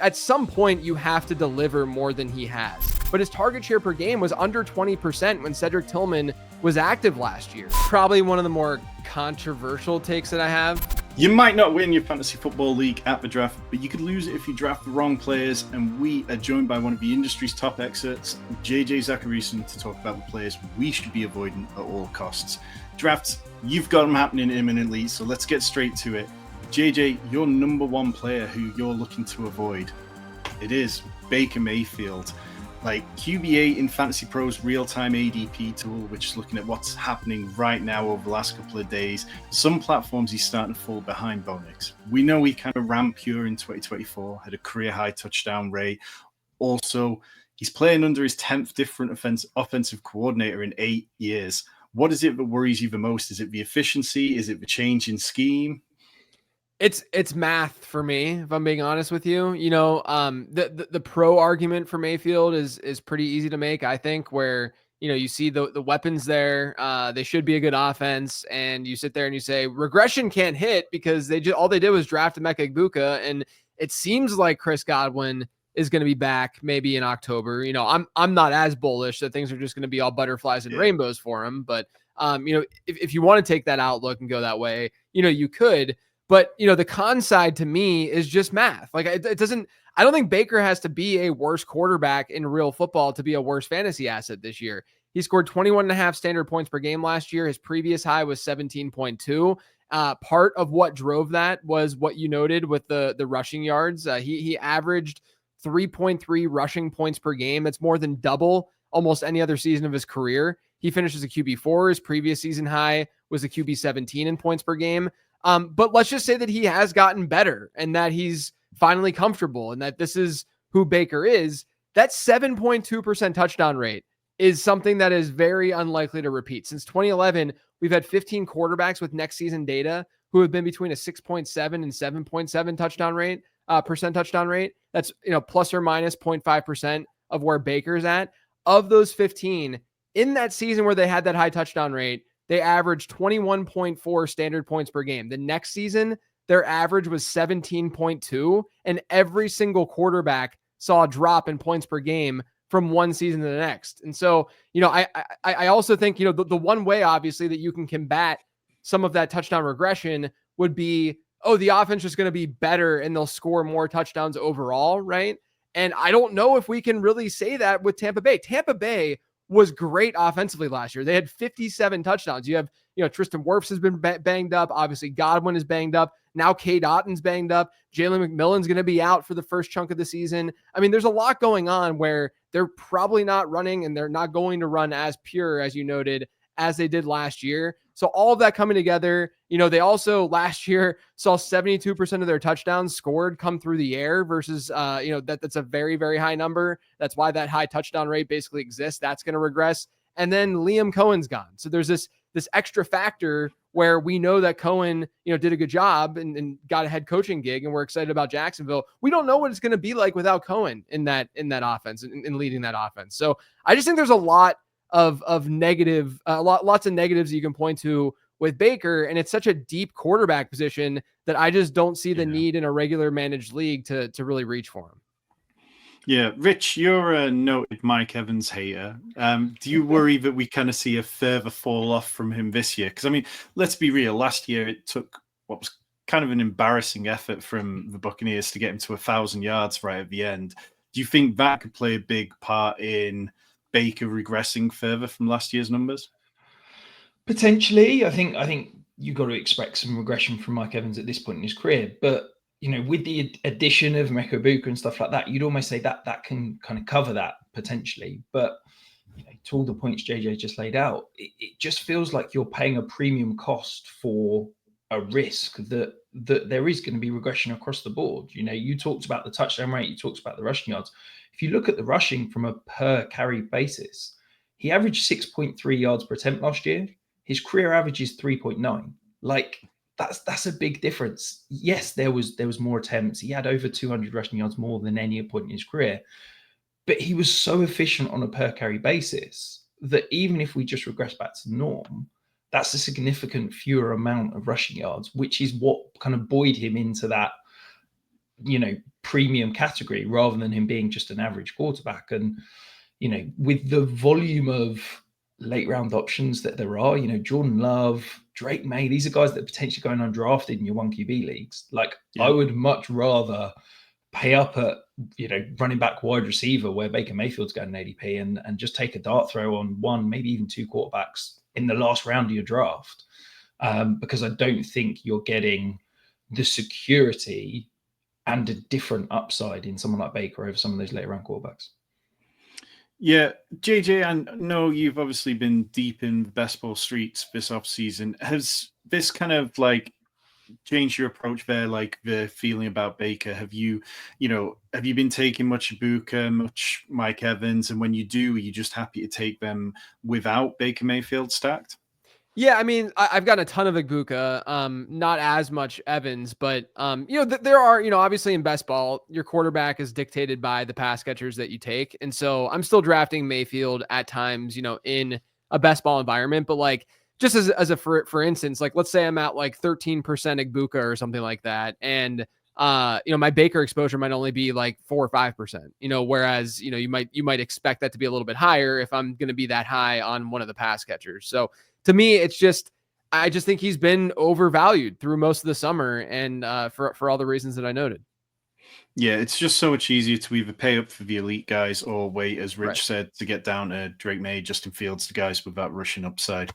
At some point, you have to deliver more than he has. But his target share per game was under 20% when Cedric Tillman was active last year. Probably one of the more controversial takes that I have. You might not win your fantasy football league at the draft, but you could lose it if you draft the wrong players. And we are joined by one of the industry's top experts, JJ Zachariason, to talk about the players we should be avoiding at all costs. Drafts, you've got them happening imminently, so let's get straight to it. JJ, your number one player who you're looking to avoid, it is Baker Mayfield. Like QB8 in Fantasy Pro's real-time ADP tool, which is looking at what's happening right now over the last couple of days. Some platforms he's starting to fall behind Bo Nix. We know he kind of ran pure in 2024, had a career-high touchdown rate. Also, he's playing under his 10th different offensive coordinator in 8 years. What is it that worries you the most? Is it the efficiency? Is it the change in scheme? It's math for me, if I'm being honest with you. You know, the pro argument for Mayfield is pretty easy to make, I think, where, you know, you see the weapons there, they should be a good offense, and you sit there and you say regression can't hit because all they did was draft Emeka Egbuka, and it seems like Chris Godwin is going to be back maybe in October. You know, I'm not as bullish that things are just going to be all butterflies and rainbows for him, but you know, if you want to take that outlook and go that way, you know, you could. But, you know, the con side to me is just math. Like I don't think Baker has to be a worse quarterback in real football to be a worse fantasy asset this year. He scored 21.5 standard points per game last year. His previous high was 17.2. Part of what drove that was what you noted with the rushing yards. He averaged 3.3 rushing points per game. That's more than double almost any other season of his career. He finished as a QB4. His previous season high was a QB17 in points per game. But let's just say that he has gotten better and that he's finally comfortable and that this is who Baker is. That 7.2% touchdown rate is something that is very unlikely to repeat. Since 2011, we've had 15 quarterbacks with next season data who have been between a 6.7 and 7.7 touchdown rate, percent touchdown rate. That's, you know, plus or minus 0.5% of where Baker's at. Of those 15, in that season where they had that high touchdown rate, they averaged 21.4 standard points per game. The next season, their average was 17.2, and every single quarterback saw a drop in points per game from one season to the next. And so, you know, I also think, you know, the one way, obviously, that you can combat some of that touchdown regression would be, oh, the offense is going to be better and they'll score more touchdowns overall, right? And I don't know if we can really say that with Tampa Bay. Tampa Bay was great offensively last year. They had 57 touchdowns. You have, you know, Tristan Wirfs has been banged up. Obviously, Godwin is banged up. Now Cade Otton's banged up. Jalen McMillan's going to be out for the first chunk of the season. I mean, there's a lot going on where they're probably not running and they're not going to run as pure, as you noted, as they did last year. So all of that coming together, you know, they also last year saw 72% of their touchdowns scored come through the air versus, you know, that's a very, very high number. That's why that high touchdown rate basically exists. That's going to regress. And then Liam Cohen's gone. So there's this extra factor where we know that Cohen, you know, did a good job and got a head coaching gig, and we're excited about Jacksonville. We don't know what it's going to be like without Cohen in that offense and leading that offense. So I just think there's a lot of negative, lots of negatives you can point to with Baker, and it's such a deep quarterback position that I just don't see the need in a regular managed league to really reach for him. Yeah, Rich, you're a noted Mike Evans hater. Do you worry that we kind of see a further fall off from him this year? Because, I mean, let's be real. Last year, it took what was kind of an embarrassing effort from the Buccaneers to get him to 1,000 yards right at the end. Do you think that could play a big part in Baker regressing further from last year's numbers? Potentially. I think you've got to expect some regression from Mike Evans at this point in his career. But, you know, with the addition of Emeka Egbuka and stuff like that, you'd almost say that can kind of cover that potentially. But, you know, to all the points JJ just laid out, it just feels like you're paying a premium cost for a risk that there is going to be regression across the board. You know, you talked about the touchdown rate, you talked about the rushing yards. If you look at the rushing from a per carry basis, he averaged 6.3 yards per attempt last year. His career average is 3.9. Like, that's a big difference. Yes, there was more attempts. He had over 200 rushing yards more than any point in his career. But he was so efficient on a per carry basis that even if we just regress back to the norm, that's a significant fewer amount of rushing yards, which is what kind of buoyed him into that premium category rather than him being just an average quarterback. And, with the volume of late round options that there are, Jordan Love, Drake May, these are guys that are potentially going undrafted in your 1QB leagues. Like, I would much rather pay up at, running back wide receiver where Baker Mayfield's going an ADP and just take a dart throw on one, maybe even two quarterbacks in the last round of your draft. Because I don't think you're getting the security and a different upside in someone like Baker over some of those later round quarterbacks. Yeah, JJ, I know you've obviously been deep in the best ball streets this offseason. Has this kind of like changed your approach there, like the feeling about Baker? Have you been taking much Ibuka, much Mike Evans? And when you do, are you just happy to take them without Baker Mayfield stacked? Yeah, I mean, I've gotten a ton of Ibuka, not as much Evans, but there are, obviously in best ball, your quarterback is dictated by the pass catchers that you take, and so I'm still drafting Mayfield at times, in a best ball environment, but like just as a for instance, like let's say I'm at like 13% Ibuka or something like that, and my Baker exposure might only be like 4 or 5%, whereas, you might expect that to be a little bit higher if I'm going to be that high on one of the pass catchers. So to me, I just think he's been overvalued through most of the summer, and for all the reasons that I noted. Yeah, it's just so much easier to either pay up for the elite guys or wait, as Rich said, to get down to Drake May, Justin Fields, the guys with that rushing upside.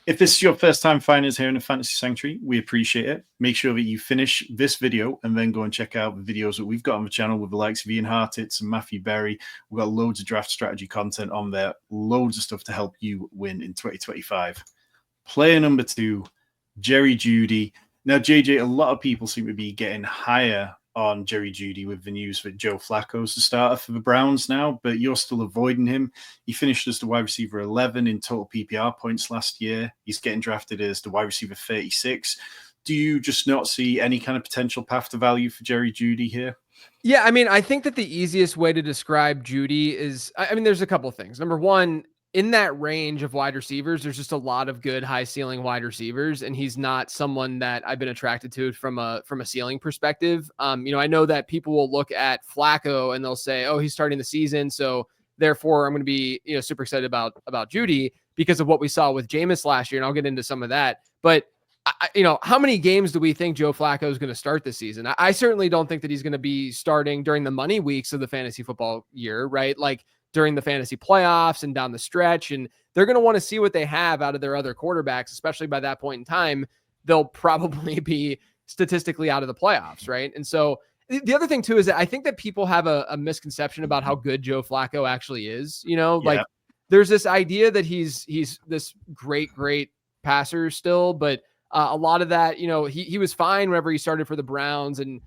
If this is your first time finding us here in the Fantasy Sanctuary, we appreciate it. Make sure that you finish this video and then go and check out the videos that we've got on the channel with the likes of Ian Hartitz and Matthew Berry. We've got loads of draft strategy content on there, loads of stuff to help you win in 2025. Player number 2, Jerry Jeudy. Now, JJ, a lot of people seem to be getting higher on Jerry Jeudy with the news that Joe Flacco's the starter for the Browns now, but you're still avoiding him. He finished as the wide receiver 11 in total PPR points last year. He's getting drafted as the wide receiver 36. Do you just not see any kind of potential path to value for Jerry Jeudy here? Yeah, I mean, I think that the easiest way to describe Jeudy is, there's a couple of things. Number one, in that range of wide receivers, there's just a lot of good high ceiling wide receivers, and he's not someone that I've been attracted to from a ceiling perspective. I know that people will look at Flacco and they'll say, "Oh, he's starting the season, so therefore I'm going to be super excited about Jeudy because of what we saw with Jameis last year." And I'll get into some of that, but how many games do we think Joe Flacco is going to start this season? I certainly don't think that he's going to be starting during the money weeks of the fantasy football year, right? Like during the fantasy playoffs and down the stretch. And they're going to want to see what they have out of their other quarterbacks, especially by that point in time, they'll probably be statistically out of the playoffs. Right. And so the other thing too, is that I think that people have a misconception about how good Joe Flacco actually is. Like there's this idea that he's this great passer still, but a lot of that, he was fine whenever he started for the Browns and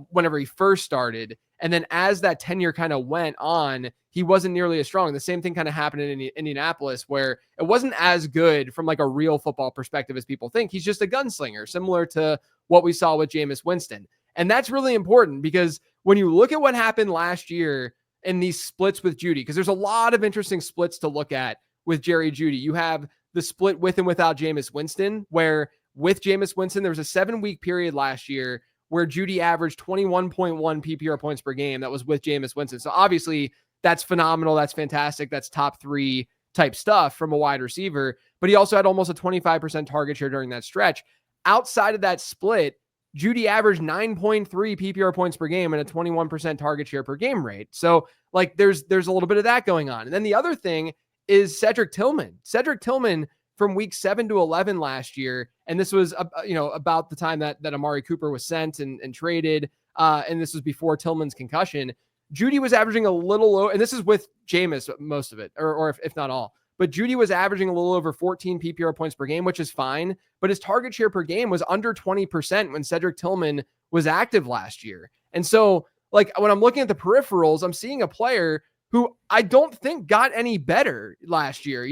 whenever he first started. And then as that tenure kind of went on, he wasn't nearly as strong. The same thing kind of happened in Indianapolis, where it wasn't as good from like a real football perspective as people think. He's just a gunslinger, similar to what we saw with Jameis Winston. And that's really important because when you look at what happened last year in these splits with Jeudy, because there's a lot of interesting splits to look at with Jerry Jeudy. You have the split with and without Jameis Winston, where with Jameis Winston, there was a 7-week period last year where Jeudy averaged 21.1 PPR points per game. That was with Jameis Winston. So obviously that's phenomenal. That's fantastic. That's top 3 type stuff from a wide receiver, but he also had almost a 25% target share during that stretch. Outside of that split, Jeudy averaged 9.3 PPR points per game and a 21% target share per game rate. So like there's a little bit of that going on. And then the other thing is Cedric Tillman. Cedric Tillman from week 7 to 11 last year. And this was, about the time that Amari Cooper was sent and traded. And this was before Tillman's concussion. Jeudy was averaging a little low, and this is with Jameis, most of it, or if not all. But Jeudy was averaging a little over 14 PPR points per game, which is fine. But his target share per game was under 20% when Cedric Tillman was active last year. And so, like, when I'm looking at the peripherals, I'm seeing a player who I don't think got any better last year.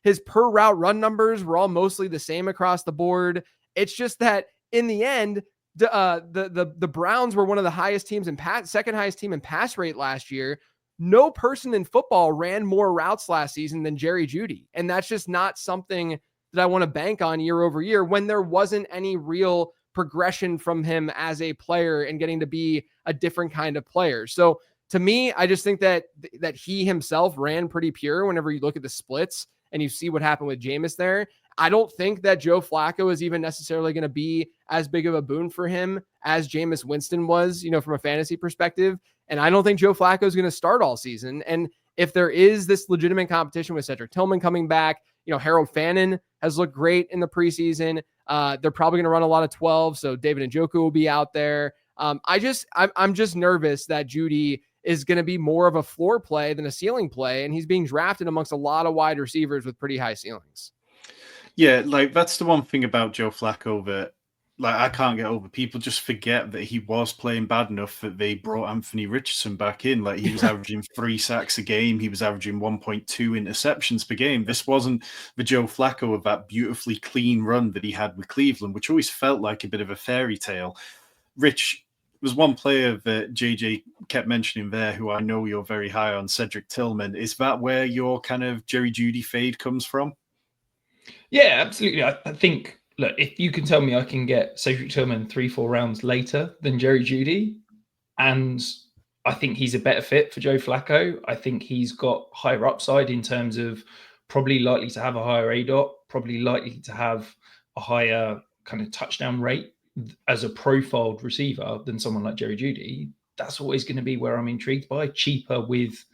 His per route run numbers were all mostly the same across the board. It's just that in the end, the Browns were one of the highest teams in second highest team in pass rate last year. No person in football ran more routes last season than Jerry Jeudy. And that's just not something that I want to bank on year over year when there wasn't any real progression from him as a player and getting to be a different kind of player. So to me, I just think that he himself ran pretty pure whenever you look at the splits and you see what happened with Jameis there. I don't think that Joe Flacco is even necessarily going to be as big of a boon for him as Jameis Winston was, from a fantasy perspective. And I don't think Joe Flacco is going to start all season. And if there is this legitimate competition with Cedric Tillman coming back, Harold Fannin has looked great in the preseason. They're probably going to run a lot of 12. So David Njoku will be out there. I'm just nervous that Jeudy is going to be more of a floor play than a ceiling play. And he's being drafted amongst a lot of wide receivers with pretty high ceilings. Yeah, that's the one thing about Joe Flacco that I can't get over. People just forget that he was playing bad enough that they brought Anthony Richardson back in. He was averaging 3 sacks a game. He was averaging 1.2 interceptions per game. This wasn't the Joe Flacco of that beautifully clean run that he had with Cleveland, which always felt like a bit of a fairy tale. Rich, was one player that JJ kept mentioning there who I know you're very high on, Cedric Tillman. Is that where your kind of Jerry Jeudy fade comes from? Yeah, absolutely. I think, look, if you can tell me I can get Cedric Tillman 3-4 rounds later than Jerry Jeudy, and I think he's a better fit for Joe Flacco. I think he's got higher upside in terms of probably likely to have a higher ADOT, probably likely to have a higher kind of touchdown rate as a profiled receiver than someone like Jerry Jeudy. That's always going to be where I'm intrigued by, cheaper with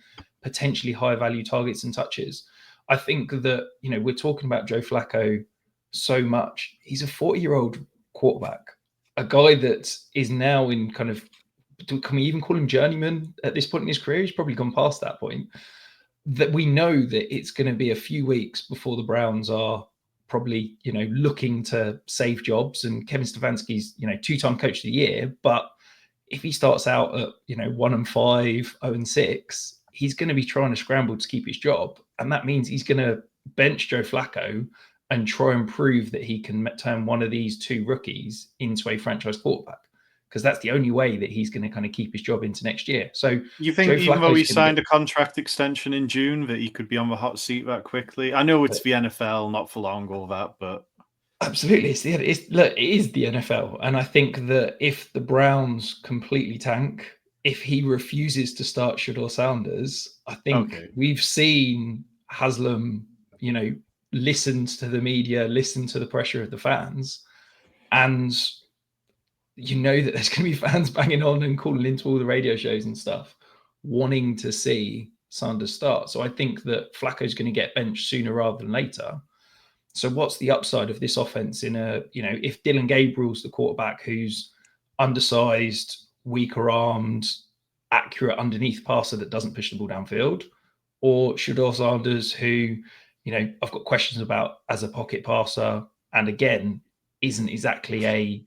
potentially higher value targets and touches. I think that, we're talking about Joe Flacco so much. He's a 40-year-old quarterback, a guy that is now in kind of, can we even call him journeyman at this point in his career? He's probably gone past that point. That we know that it's going to be a few weeks before the Browns are probably, looking to save jobs. And Kevin Stefanski's, 2-time coach of the year. But if he starts out at, 1-5, 0-6, he's going to be trying to scramble to keep his job. And that means he's going to bench Joe Flacco and try and prove that he can turn one of these two rookies into a franchise quarterback, because that's the only way that he's going to kind of keep his job into next year. So you think even though he signed a contract extension in June that he could be on the hot seat that quickly? I know it's the NFL, not for long, all that, but... Absolutely. It is the NFL. And I think that if the Browns completely tank, if he refuses to start Shedeur Sanders, I think we've seen Haslam, listen to the media, listen to the pressure of the fans. And that there's going to be fans banging on and calling into all the radio shows and stuff, wanting to see Sanders start. So I think that Flacco's going to get benched sooner rather than later. So what's the upside of this offense in if Dylan Gabriel's the quarterback who's undersized, weaker armed, accurate underneath passer that doesn't push the ball downfield, or Shedeur Sanders, who, I've got questions about as a pocket passer, and again, isn't exactly a,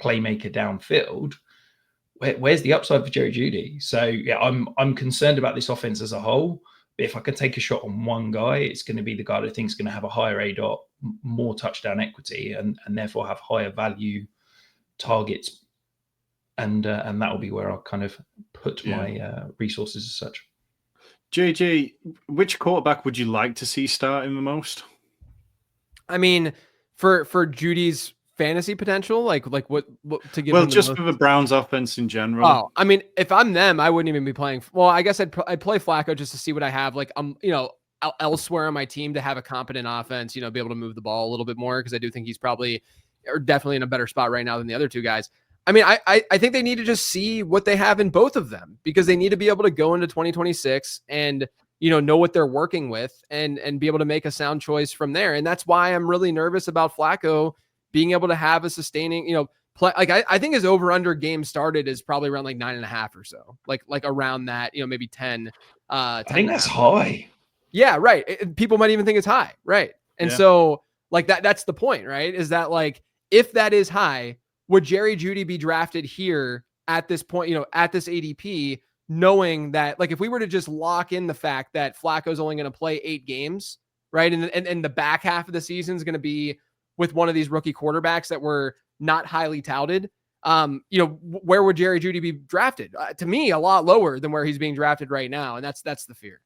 playmaker downfield. Where's the upside for Jerry Jeudy? So yeah, I'm concerned about this offense as a whole. But if I could take a shot on one guy, it's going to be the guy that I think is going to have a higher ADOT, more touchdown equity, and therefore have higher value targets. And that will be where I'll kind of put my resources as such. JJ, which quarterback would you like to see starting the most? I mean, for Judy's fantasy potential, like what to give? Well, just for the Browns offense in general. Oh, I mean, if I'm them, I wouldn't even be playing. Well, I guess I'd play Flacco just to see what I have. Like elsewhere on my team to have a competent offense. Be able to move the ball a little bit more, because I do think he's probably or definitely in a better spot right now than the other two guys. I mean, I think they need to just see what they have in both of them, because they need to be able to go into 2026 and know what they're working with and be able to make a sound choice from there. And that's why I'm really nervous about Flacco being able to have a sustaining, play. Like I think his over under game started is probably around like 9.5 or so, like around that, maybe 10. I think that's high. Yeah, right. People might even think it's high, right? And so like that's the point, right? Is that like if that is high, would Jerry Jeudy be drafted here at this point, at this ADP, knowing that like if we were to just lock in the fact that Flacco's only going to play 8 games, right? And the back half of the season is going to be with one of these rookie quarterbacks that were not highly touted, where would Jerry Jeudy be drafted? To me, a lot lower than where he's being drafted right now. And that's the fear.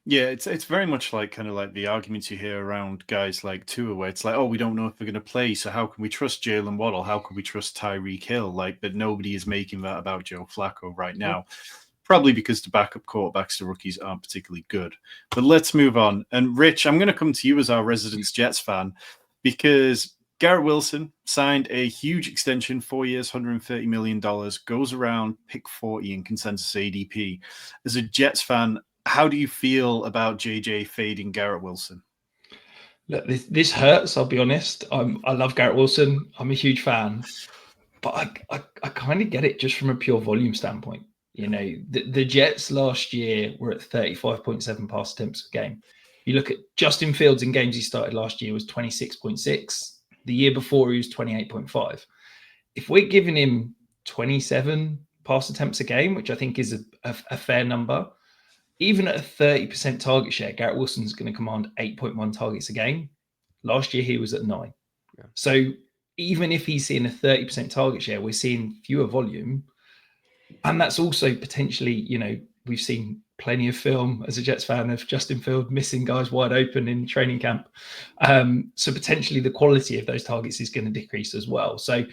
Yeah, it's very much like kind of like the arguments you hear around guys like Tua, where it's like, oh, we don't know if they're going to play, so how can we trust Jalen Waddle? How can we trust Tyreek Hill? Like, but nobody is making that about Joe Flacco right now, probably because the backup quarterbacks, the rookies, aren't particularly good. But let's move on. And Rich, I'm going to come to you as our resident Jets fan, because Garrett Wilson signed a huge extension, 4 years, $130 million, goes around pick 40 in consensus ADP. As a Jets fan, how do you feel about JJ fading Garrett Wilson? Look, this hurts. I'll be honest. I love Garrett Wilson. I'm a huge fan, but I kind of get it just from a pure volume standpoint. You know, the Jets last year were at 35.7 pass attempts a game. You look at Justin Fields in games he started last year was 26.6. The year before he was 28.5. If we're giving him 27 pass attempts a game, which I think is a fair number, even at a 30% target share, Garrett Wilson's going to command 8.1 targets a game. Last year, he was at 9. Yeah. So even if he's seeing a 30% target share, we're seeing fewer volume. And that's also potentially, you know, we've seen plenty of film as a Jets fan of Justin Fields missing guys wide open in training camp. So potentially the quality of those targets is going to decrease as well. So,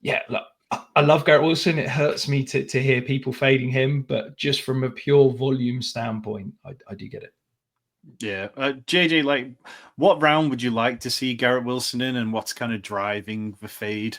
yeah, look, I love Garrett Wilson. It hurts me to hear people fading him, but just from a pure volume standpoint, I do get it. Yeah. JJ, like, what round would you like to see Garrett Wilson in, and what's kind of driving the fade?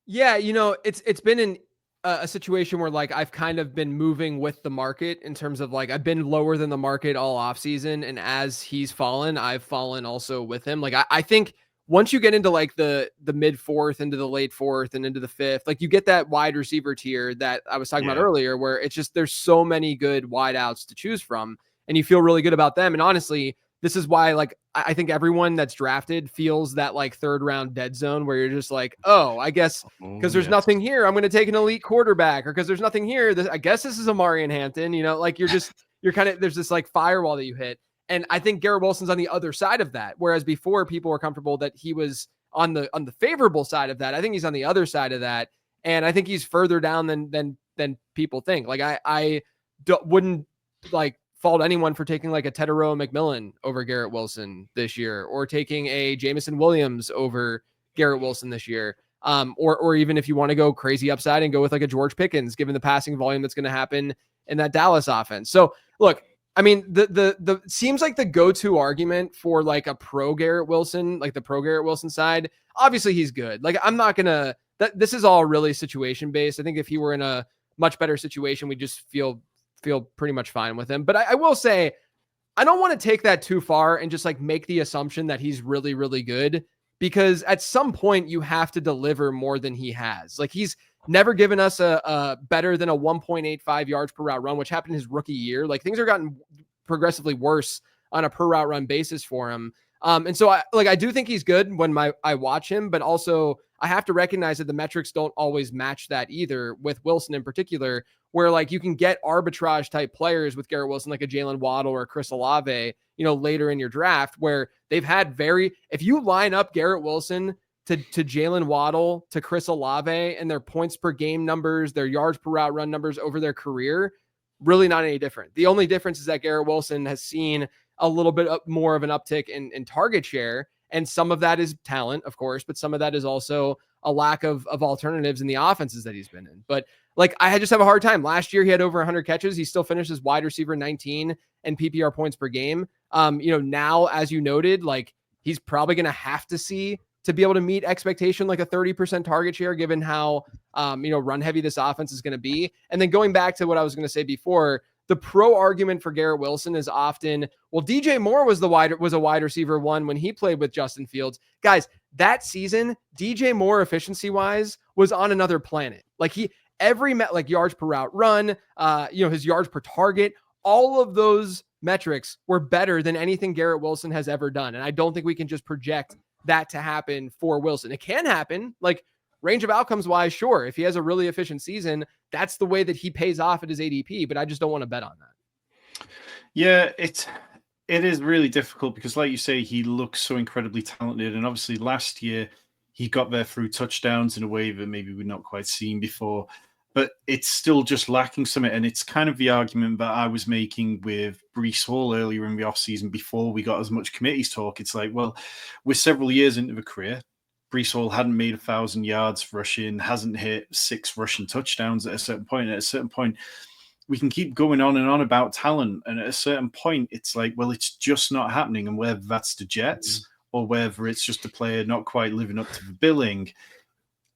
Yeah, you know, it's been a situation where like I've kind of been moving with the market in terms of like I've been lower than the market all off season, and as he's fallen, I've fallen also with him. Like I think once you get into like the mid fourth, into the late fourth, and into the fifth, like you get that wide receiver tier that I was talking about earlier, where it's just there's so many good wideouts to choose from, and you feel really good about them. And honestly, this is why like I think everyone that's drafted feels that like third round dead zone where you're just like, oh, I guess because there's nothing here, I'm going to take an elite quarterback, or because there's nothing here, I guess this is Amari and Hampton. You know, like you're kind of there's this like firewall that you hit. And I think Garrett Wilson's on the other side of that. Whereas before people were comfortable that he was on the favorable side of that. I think he's on the other side of that. And I think he's further down than people think. Like I wouldn't like fault anyone for taking like a Tedero McMillan over Garrett Wilson this year, or taking a Jameson Williams over Garrett Wilson this year. Or even if you want to go crazy upside and go with like a George Pickens, given the passing volume that's going to happen in that Dallas offense. So look, I mean, the seems like the go-to argument for like a pro Garrett Wilson, like the pro Garrett Wilson side, obviously he's good. Like I'm not gonna, this is all really situation based. I think if he were in a much better situation, we just feel pretty much fine with him. But I will say, I don't want to take that too far and just like make the assumption that he's really, really good, because at some point you have to deliver more than he has. Like he's never given us a better than a 1.85 yards per route run, which happened in his rookie year. Like things are gotten progressively worse on a per route run basis for him. And so I do think he's good when I watch him, but also I have to recognize that the metrics don't always match that either, with Wilson in particular, where like you can get arbitrage type players with Garrett Wilson, like a Jalen Waddle or Chris Olave, you know, later in your draft, where they've had if you line up Garrett Wilson to Jalen Waddle, to Chris Olave, and their points per game numbers, their yards per route run numbers over their career, really not any different. The only difference is that Garrett Wilson has seen a little bit more of an uptick in target share. And some of that is talent, of course, but some of that is also a lack of alternatives in the offenses that he's been in. But like, I just have a hard time. Last year, he had over 100 catches. He still finished as wide receiver 19 and PPR points per game. You know, now, as you noted, like he's probably going to have to see to be able to meet expectation, like a 30% target share, given how, you know, run heavy this offense is going to be. And then going back to what I was going to say before, the pro argument for Garrett Wilson is often, well, DJ Moore was a wide receiver one when he played with Justin Fields. Guys, that season, DJ Moore efficiency wise was on another planet. Like like yards per route run, you know, his yards per target, all of those metrics were better than anything Garrett Wilson has ever done. And I don't think we can just project that to happen for Wilson. It can happen, like range of outcomes wise, sure. If he has a really efficient season, that's the way that he pays off at his ADP, but I just don't want to bet on that. Yeah, it is really difficult because, like you say, he looks so incredibly talented. And obviously last year he got there through touchdowns in a way that maybe we've not quite seen before. but it's still just lacking something. And it's kind of the argument that I was making with Breece Hall earlier in the offseason before we got as much committees talk. It's like, well, we're several years into the career. Breece Hall hadn't made 1,000 yards rushing, hasn't hit 6 rushing touchdowns at a certain point. At a certain point, we can keep going on and on about talent. And at a certain point, it's like, well, it's just not happening. And whether that's the Jets or whether it's just a player not quite living up to the billing,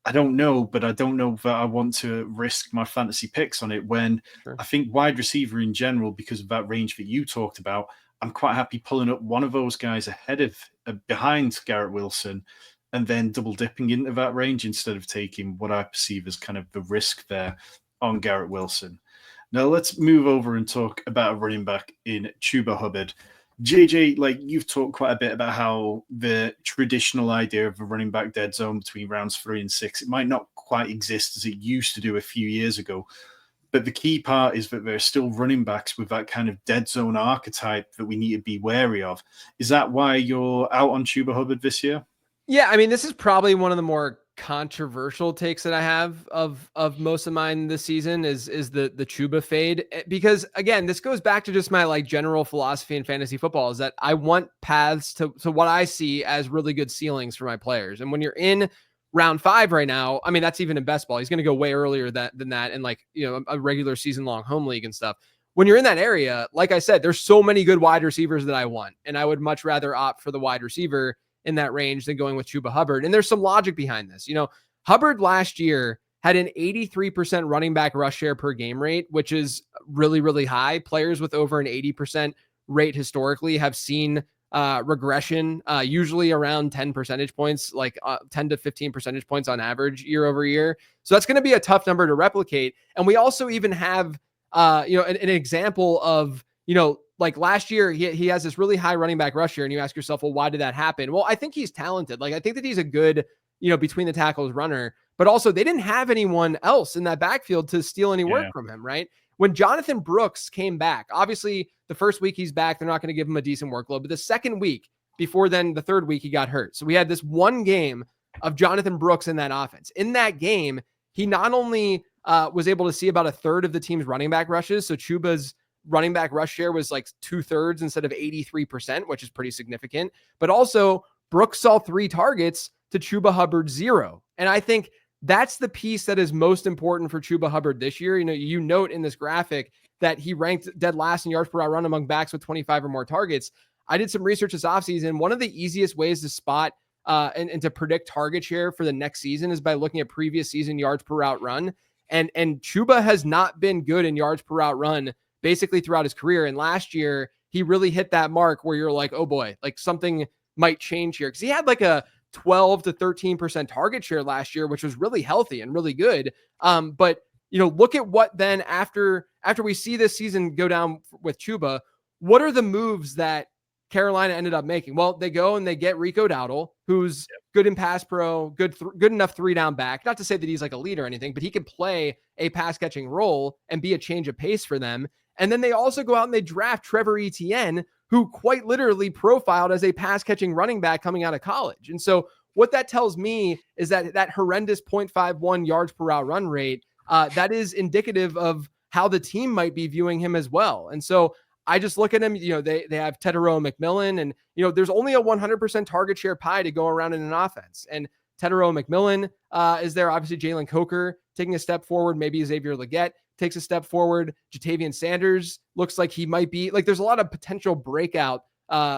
I don't know, but I don't know that I want to risk my fantasy picks on it when I think wide receiver in general, because of that range that you talked about, I'm quite happy pulling up one of those guys ahead of behind Garrett Wilson and then double dipping into that range instead of taking what I perceive as kind of the risk there on Garrett Wilson. Now let's move over and talk about a running back in Chuba Hubbard. JJ, like you've talked quite a bit about how the traditional idea of a running back dead zone between rounds 3 and 6, it might not quite exist as it used to do a few years ago. But the key part is that there are still running backs with that kind of dead zone archetype that we need to be wary of. Is that why you're out on Chuba Hubbard this year? Yeah, I mean, this is probably one of the more controversial takes that I have of most of mine this season is the Chuba fade, because again, this goes back to just my like general philosophy in fantasy football is that I want paths to what I see as really good ceilings for my players. And when you're in round 5 right now, I mean, that's even in best ball. He's going to go way earlier than that in like, you know, a regular season long home league and stuff. When you're in that area, like I said, there's so many good wide receivers that I want, and I would much rather opt for the wide receiver in that range than going with Chuba Hubbard. And there's some logic behind this. You know, Hubbard last year had an 83% running back rush share per game rate, which is really, really high. Players with over an 80% rate historically have seen regression, usually around 10 percentage points, like 10 to 15 percentage points on average year over year. So that's going to be a tough number to replicate. And we also even have, you know, an example of, you know, like last year, he has this really high running back rush share, and you ask yourself, well, why did that happen? Well, I think he's talented. Like, I think that he's a good, you know, between the tackles runner, but also they didn't have anyone else in that backfield to steal any work from him, right? When Jonathan Brooks came back, obviously the first week he's back, they're not going to give him a decent workload, but the second week before then, the third week he got hurt. So we had this one game of Jonathan Brooks in that offense. In that game, he not only was able to see about a third of the team's running back rushes. So Chuba's running back rush share was like 2/3 instead of 83%, which is pretty significant. But also Brooks saw 3 targets to Chuba Hubbard 0. And I think that's the piece that is most important for Chuba Hubbard this year. You know, you note in this graphic that he ranked dead last in yards per route run among backs with 25 or more targets. I did some research this offseason. One of the easiest ways to spot and to predict target share for the next season is by looking at previous season yards per route run. And Chuba has not been good in yards per route run basically throughout his career. And last year, he really hit that mark where you're like, oh boy, like something might change here. Because he had like a 12 to 13% target share last year, which was really healthy and really good. But, you know, look at what then after we see this season go down with Chuba, what are the moves that Carolina ended up making? Well, they go and they get Rico Dowdle, who's good in pass pro, good enough 3-down back. Not to say that he's like a leader or anything, but he can play a pass catching role and be a change of pace for them. And then they also go out and they draft Trevor Etienne, who quite literally profiled as a pass catching running back coming out of college. And so what that tells me is that horrendous 0.51 yards per route run rate, that is indicative of how the team might be viewing him as well. And so I just look at him, you know, they have Tetairoa McMillan, and, you know, there's only a 100% target share pie to go around in an offense. And Tetairoa McMillan is there. Obviously, Jalen Coker taking a step forward. Maybe Xavier Legette takes a step forward. Jatavian Sanders looks like he might be like, there's a lot of potential breakout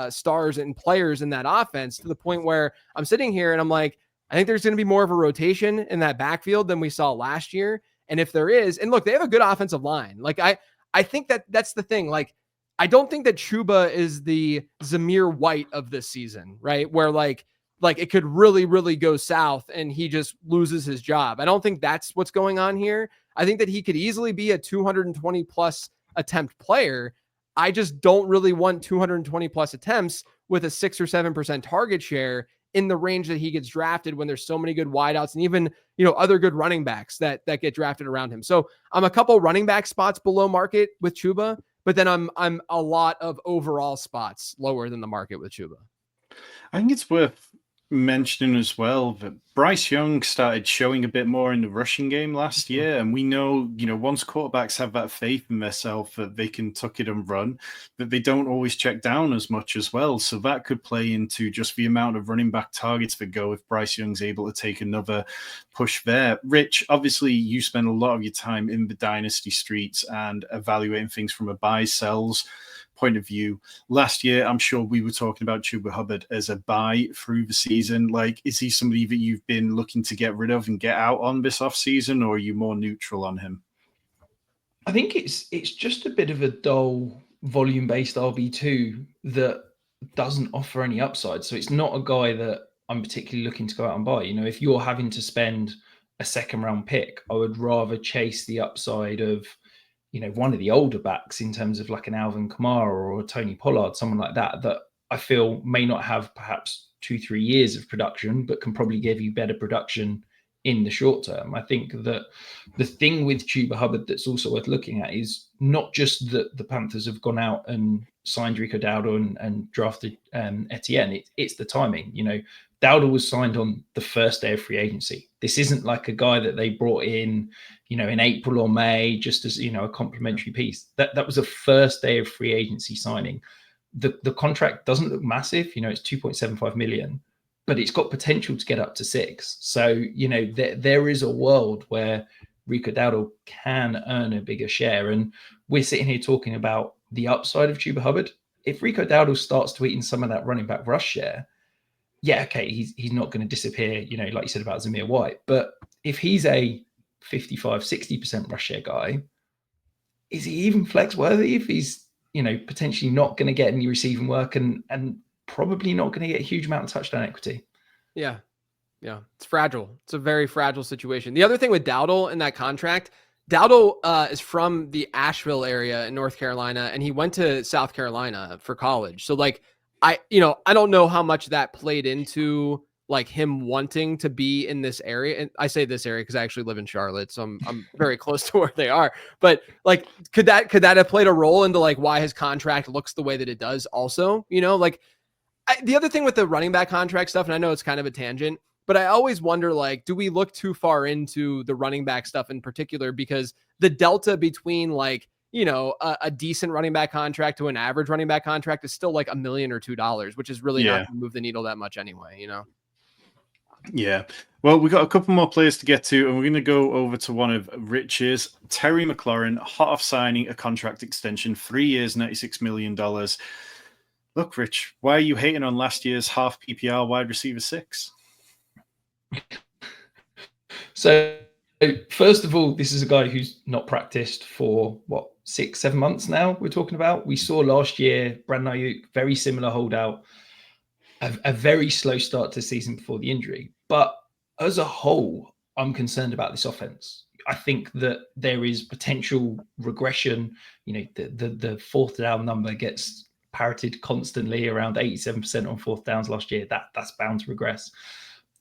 stars and players in that offense, to the point where I'm sitting here and I'm like, I think there's going to be more of a rotation in that backfield than we saw last year. And if there is, and look, they have a good offensive line. Like I think that's the thing. Like, I don't think that Chuba is the Zamir White of this season, right? Where like it could really, really go south and he just loses his job. I don't think that's what's going on here. I think that he could easily be a 220 plus attempt player. I just don't really want 220 plus attempts with a 6 or 7% target share in the range that he gets drafted, when there's so many good wideouts and even, you know, other good running backs that get drafted around him. So I'm a couple running back spots below market with Chuba, but then I'm a lot of overall spots lower than the market with Chuba. I think it's worth mentioning as well that Bryce Young started showing a bit more in the rushing game last year. And we know, once quarterbacks have that faith in themselves that they can tuck it and run, that they don't always check down as much as well. So that could play into just the amount of running back targets that go if Bryce Young's able to take another push there. Rich, obviously you spend a lot of your time in the Dynasty streets and evaluating things from a buys, sells point of view. Last year, I'm sure we were talking about Chuba Hubbard as a buy through the season. Like, is he somebody that you've been looking to get rid of and get out on this offseason, or are you more neutral on him? I think it's just a bit of a dull volume-based RB2 that doesn't offer any upside. So it's not a guy that I'm particularly looking to go out and buy. If you're having to spend a second-round pick, I would rather chase the upside of one of the older backs in terms of like an Alvin Kamara or a Tony Pollard, someone like that I feel may not have perhaps 2-3 years of production, but can probably give you better production in the short term. I think that the thing with Chuba Hubbard that's also worth looking at is not just that the Panthers have gone out and signed Rico Dowdle and drafted Etienne. It's the timing. Dowdle was signed on the first day of free agency. This isn't like a guy that they brought in, in April or May, just as, a complimentary piece. That was a first day of free agency signing. The contract doesn't look massive. It's 2.75 million, but it's got potential to get up to 6. So, there is a world where Rico Dowdle can earn a bigger share. And we're sitting here talking about the upside of Chuba Hubbard. If Rico Dowdle starts to eat in some of that running back rush share, yeah, okay, he's not going to disappear, like you said about Zamir White. But if he's a 55-60% rush share guy, is he even flex worthy if he's, potentially not going to get any receiving work and probably not going to get a huge amount of touchdown equity? Yeah. It's fragile. It's a very fragile situation. The other thing with Dowdle in that contract, Dowdle is from the Asheville area in North Carolina, and he went to South Carolina for college. So like, I don't know how much that played into like him wanting to be in this area. And I say this area because I actually live in Charlotte, so I'm very close to where they are. But like, could that have played a role into like why his contract looks the way that it does also? The other thing with the running back contract stuff, and I know it's kind of a tangent, but I always wonder, like, do we look too far into the running back stuff in particular? Because the delta between like, a decent running back contract to an average running back contract is still like $1 million or $2 million, which is really not going to move the needle that much anyway, Yeah. Well, we got a couple more players to get to, and we're going to go over to one of Rich's. Terry McLaurin, hot off signing a contract extension, 3 years, $96 million. Look, Rich, why are you hating on last year's half PPR wide receiver 6? So, first of all, this is a guy who's not practiced for 6-7 months now. We're talking about. We saw last year Brandon Ayuk, very similar holdout, a very slow start to the season before the injury. But as a whole, I'm concerned about this offense. I think that there is potential regression. The fourth down number gets parroted constantly around 87% on fourth downs last year. That's bound to regress.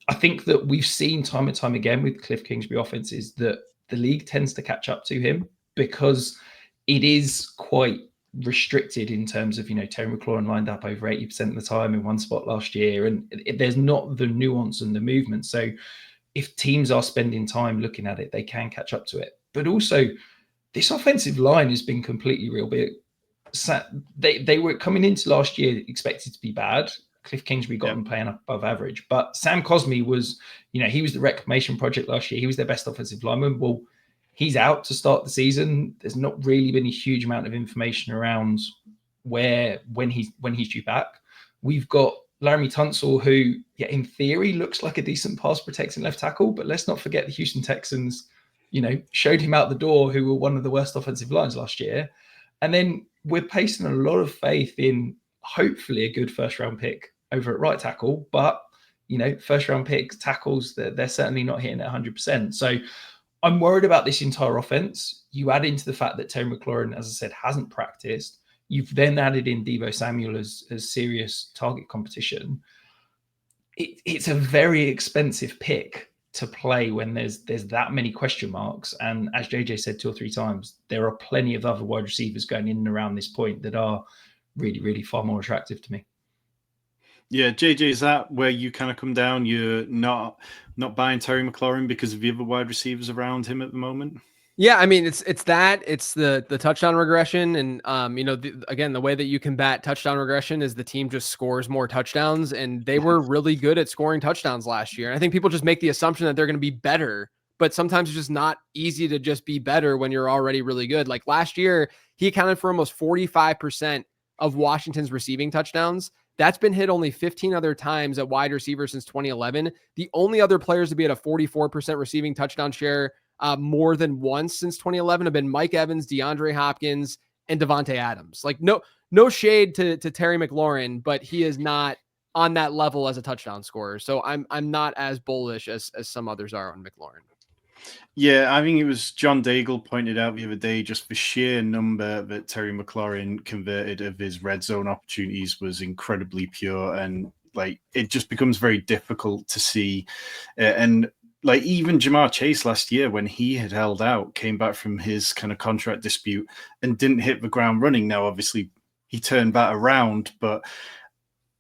I think that we've seen time and time again with Cliff Kingsbury offenses that the league tends to catch up to him because it is quite restricted in terms of, Terry McLaurin lined up over 80% of the time in one spot last year, and there's not the nuance and the movement. So if teams are spending time looking at it, they can catch up to it. But also, this offensive line has been completely real big. They were coming into last year expected to be bad. Cliff Kingsbury got them playing above average. But Sam Cosmi was, he was the reclamation project last year. He was their best offensive lineman. Well, he's out to start the season. There's not really been a huge amount of information around when he's due back. We've got Laramie Tunsil, who, in theory, looks like a decent pass protecting left tackle. But let's not forget the Houston Texans, showed him out the door, who were one of the worst offensive lines last year. And then we're placing a lot of faith in hopefully a good first-round pick over at right tackle. But, first-round picks, tackles, they're certainly not hitting at 100%. So I'm worried about this entire offense. You add into the fact that Terry McLaurin, as I said, hasn't practiced. You've then added in Deebo Samuel as serious target competition. It's a very expensive pick to play when there's that many question marks. And as JJ said 2 or 3 times, there are plenty of other wide receivers going in and around this point that are really, really far more attractive to me. Yeah, JJ, is that where you kind of come down? You're not buying Terry McLaurin because of the other wide receivers around him at the moment? Yeah, I mean it's the touchdown regression, and again, the way that you combat touchdown regression is the team just scores more touchdowns, and they were really good at scoring touchdowns last year. And I think people just make the assumption that they're going to be better, but sometimes it's just not easy to just be better when you're already really good. Like last year, he accounted for almost 45% of Washington's receiving touchdowns. That's been hit only 15 other times at wide receiver since 2011. The only other players to be at a 44% receiving touchdown share more than once since 2011 have been Mike Evans, DeAndre Hopkins, and Devontae Adams. Like no shade to Terry McLaurin, but he is not on that level as a touchdown scorer. So I'm not as bullish as some others are on McLaurin. Yeah, I think it was John Daigle pointed out the other day, just the sheer number that Terry McLaurin converted of his red zone opportunities was incredibly pure, and like it just becomes very difficult to see. And like even Jamar Chase last year, when he had held out, came back from his kind of contract dispute and didn't hit the ground running. Now, obviously, he turned that around, but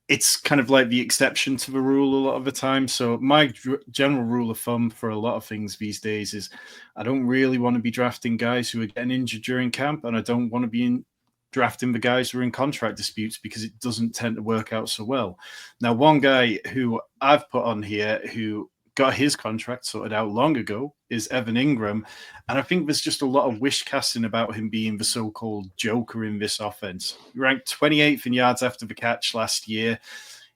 it's kind of like the exception to the rule a lot of the time. So my general rule of thumb for a lot of things these days is I don't really want to be drafting guys who are getting injured during camp, and I don't want to be drafting the guys who are in contract disputes because it doesn't tend to work out so well. Now, one guy who I've put on here who got his contract sorted out long ago is Evan Engram. And I think there's just a lot of wish casting about him being the so-called joker in this offense. He ranked 28th in yards after the catch last year.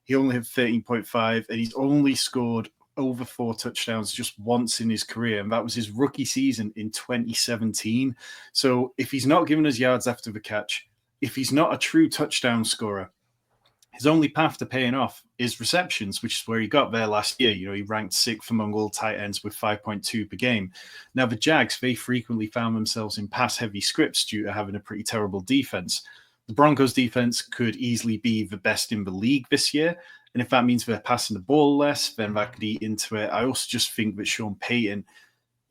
He only had 13.5, and he's only scored over 4 touchdowns just once in his career, and that was his rookie season in 2017. So if he's not giving us yards after the catch, if he's not a true touchdown scorer, his only path to paying off is receptions, which is where he got there last year. You know, he ranked 6th among all tight ends with 5.2 per game. Now, the Jags, they frequently found themselves in pass-heavy scripts due to having a pretty terrible defense. The Broncos' defense could easily be the best in the league this year, and if that means they're passing the ball less, then that could eat into it. I also just think that Sean Payton,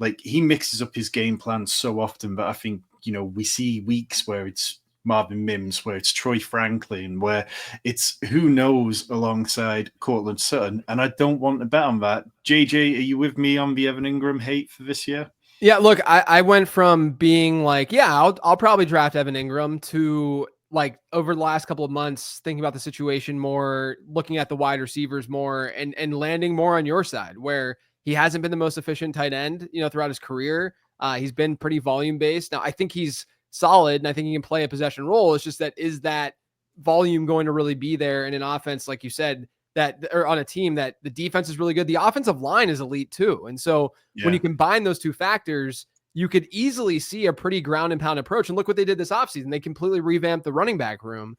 like, he mixes up his game plan so often that I think, you know, we see weeks where it's Marvin Mims, where it's Troy Franklin, where it's who knows alongside Cortland Sutton, and I don't want to bet on that. JJ, are you with me on the Evan Engram hate for this year? Yeah, look, I went from being like, yeah, I'll probably draft Evan Engram to like over the last couple of months thinking about the situation more, looking at the wide receivers more, and landing more on your side where he hasn't been the most efficient tight end, you know, throughout his career. He's been pretty volume based. Now I think he's solid, and I think he can play a possession role. It's just that is that volume going to really be there in an offense, like you said, that or on a team that the defense is really good. The offensive line is elite too. And so when you combine those two factors, you could easily see a pretty ground and pound approach. And look what they did this offseason. They completely revamped the running back room,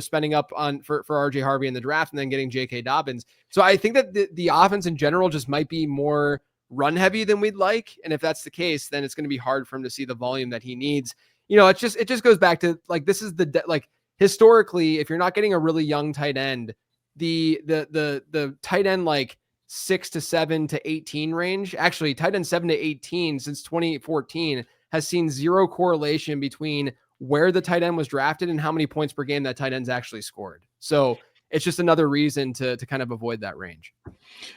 spending up on for RJ Harvey in the draft and then getting J.K. Dobbins. So I think that the offense in general just might be more run heavy than we'd like. And if that's the case, then it's going to be hard for him to see the volume that he needs. You know, it just goes back to like, this is like historically, if you're not getting a really young tight end, the tight end, like 6 to 7 to 18 range, actually tight end 7 to 18 since 2014 has seen zero correlation between where the tight end was drafted and how many points per game that tight end's actually scored. So it's just another reason to kind of avoid that range.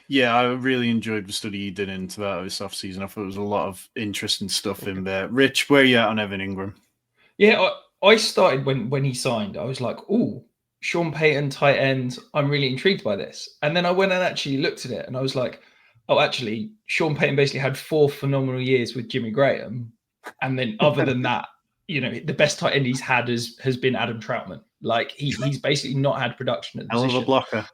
Yeah, I really enjoyed the study you did into that this offseason. I thought there was a lot of interesting stuff in there. Rich, where are you at on Evan Engram? Yeah, I started when he signed. I was like, oh, Sean Payton, tight end. I'm really intrigued by this. And then I went and actually looked at it, and I was like, oh, actually, Sean Payton basically had 4 phenomenal years with Jimmy Graham. And then other than that, you know, the best tight end he's had has been Adam Troutman. Like he's basically not had production at the position. Hell of a blocker.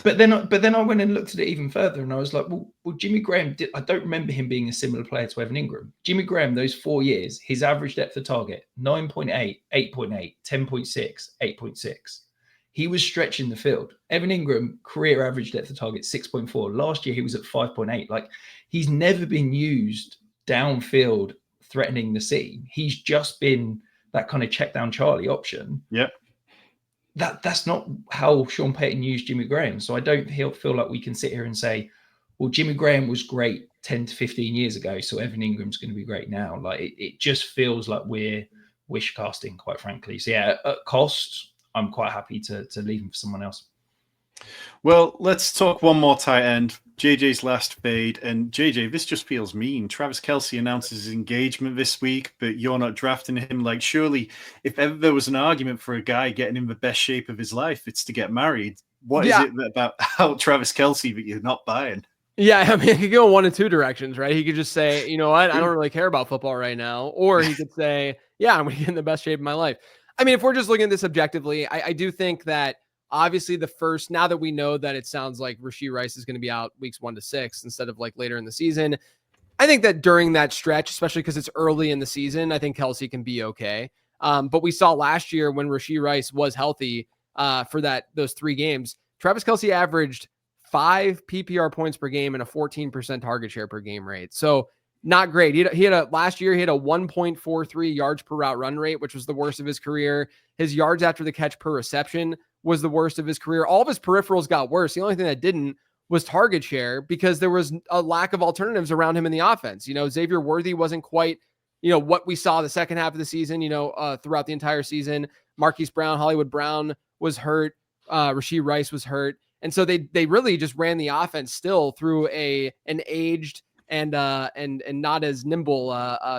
But then I went and looked at it even further, and I was like, well Jimmy Graham I don't remember him being a similar player to Evan Engram. Jimmy Graham, those 4 years, his average depth of target, 9.8, 8.8, 10.6, 8.6. He was stretching the field. Evan Engram, career average depth of target, 6.4. Last year, he was at 5.8. Like, he's never been used downfield threatening the seam. He's just been that kind of check down Charlie option. Yep. That's not how Sean Payton used Jimmy Graham. So I don't feel like we can sit here and say, well, Jimmy Graham was great 10 to 15 years ago, so Evan Ingram's going to be great now. Like it just feels like we're wish casting, quite frankly. So yeah, at cost, I'm quite happy to leave him for someone else. Well, let's talk one more tight end. JJ's last fade. And JJ, this just feels mean. Travis Kelce announces his engagement this week, but you're not drafting him. Like, surely, if ever there was an argument for a guy getting in the best shape of his life, it's to get married. What is it about Travis Kelce that you're not buying? Yeah, I mean, he could go in one of two directions, right? He could just say, you know what, I don't really care about football right now. Or he could say, yeah, I'm going to get in the best shape of my life. I mean, if we're just looking at this objectively, I do think that obviously now that we know that it sounds like Rashee Rice is going to be out weeks 1 to 6 instead of like later in the season, I think that during that stretch, especially because it's early in the season, I think Kelce can be okay. But we saw last year when Rashee Rice was healthy for those 3 games, Travis Kelce averaged 5 PPR points per game and a 14% target share per game rate. So not great. Last year, he had a 1.43 yards per route run rate, which was the worst of his career. His yards after the catch per reception was the worst of his career. All of his peripherals got worse. The only thing that didn't was target share because there was a lack of alternatives around him in the offense. Xavier Worthy wasn't quite, what we saw the second half of the season, throughout the entire season. Marquise Brown, Hollywood Brown was hurt. Rashee Rice was hurt. And so they really just ran the offense still through an aged and not as nimble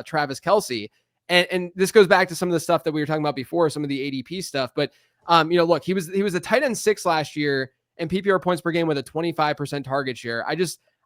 Travis Kelce. And this goes back to some of the stuff that we were talking about before, some of the ADP stuff. But look, he was a tight end 6 last year and PPR points per game with a 25% target share.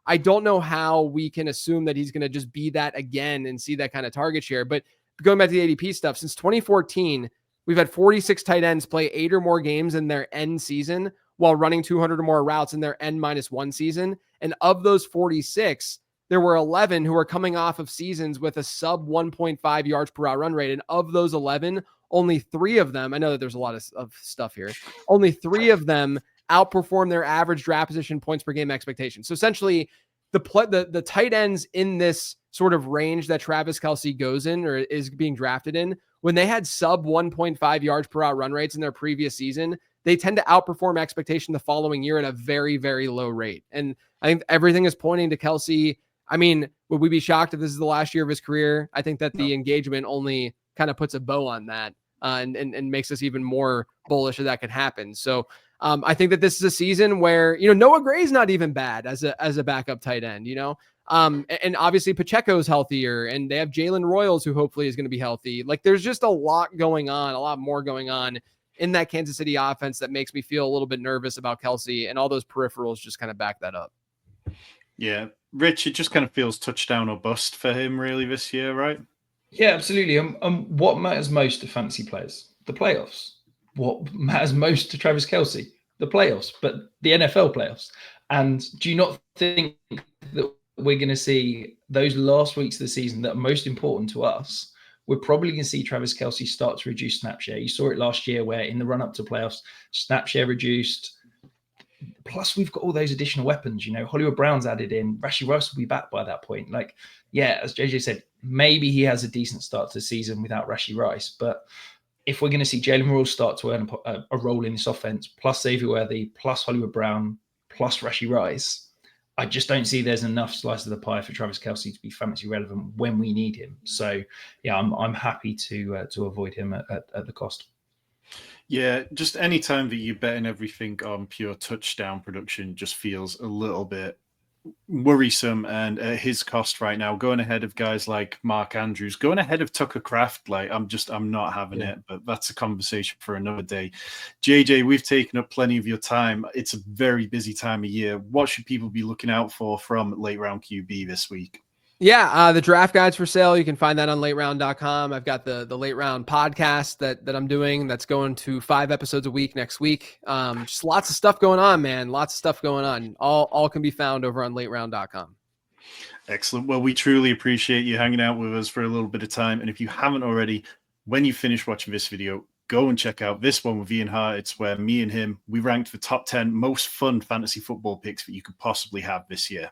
I don't know how we can assume that he's going to just be that again and see that kind of target share. But going back to the ADP stuff, since 2014, we've had 46 tight ends play 8 or more games in their end season while running 200 or more routes in their N-1 season. And of those 46, there were 11 who were coming off of seasons with a sub 1.5 yards per route run rate. And of those 11, only 3 of them, I know that there's a lot of stuff here, only 3 of them outperform their average draft position points per game expectation. So essentially, the tight ends in this sort of range that Travis Kelce goes in or is being drafted in, when they had sub 1.5 yards per route run rates in their previous season, they tend to outperform expectation the following year at a very, very low rate. And I think everything is pointing to Kelce. I mean, would we be shocked if this is the last year of his career? I think that the engagement only kind of puts a bow on that and makes us even more bullish that could happen. So I think that this is a season where, Noah Gray's not even bad as a backup tight end, and obviously Pacheco's healthier and they have Jalen Royals, who hopefully is going to be healthy. Like there's just a lot more going on in that Kansas City offense that makes me feel a little bit nervous about Kelce, and all those peripherals just kind of back that up. Yeah. Rich, it just kind of feels touchdown or bust for him really this year, right? Yeah, absolutely. What matters most to fantasy players? The playoffs. What matters most to Travis Kelce? The playoffs, but the NFL playoffs. And do you not think that we're going to see those last weeks of the season that are most important to us? We're probably going to see Travis Kelce start to reduce snap share. You saw it last year where in the run-up to playoffs, snap share reduced. Plus, we've got all those additional weapons. Hollywood Brown's added in. Rashee Rice will be back by that point. Like, yeah, as JJ said, maybe he has a decent start to the season without Rashee Rice. But if we're going to see Jalen Royals start to earn a role in this offense, plus Xavier Worthy, plus Hollywood Brown, plus Rashee Rice, I just don't see there's enough slice of the pie for Travis Kelce to be fantasy relevant when we need him. So, yeah, I'm happy to avoid him at the cost. Yeah, just any time that you're betting everything on pure touchdown production just feels a little bit worrisome. And at his cost right now, going ahead of guys like Mark Andrews, going ahead of Tucker Kraft, like I'm not having it. But that's a conversation for another day. JJ, we've taken up plenty of your time. It's a very busy time of year. What should people be looking out for from late round QB this week? Yeah, the draft guide's for sale. You can find that on lateround.com. I've got the late round podcast that I'm doing that's going to 5 episodes a week next week. Just lots of stuff going on, man. Lots of stuff going on. All can be found over on lateround.com. Excellent. Well, we truly appreciate you hanging out with us for a little bit of time. And if you haven't already, when you finish watching this video, go and check out this one with Ian Hart. It's where me and him, we ranked the top 10 most fun fantasy football picks that you could possibly have this year.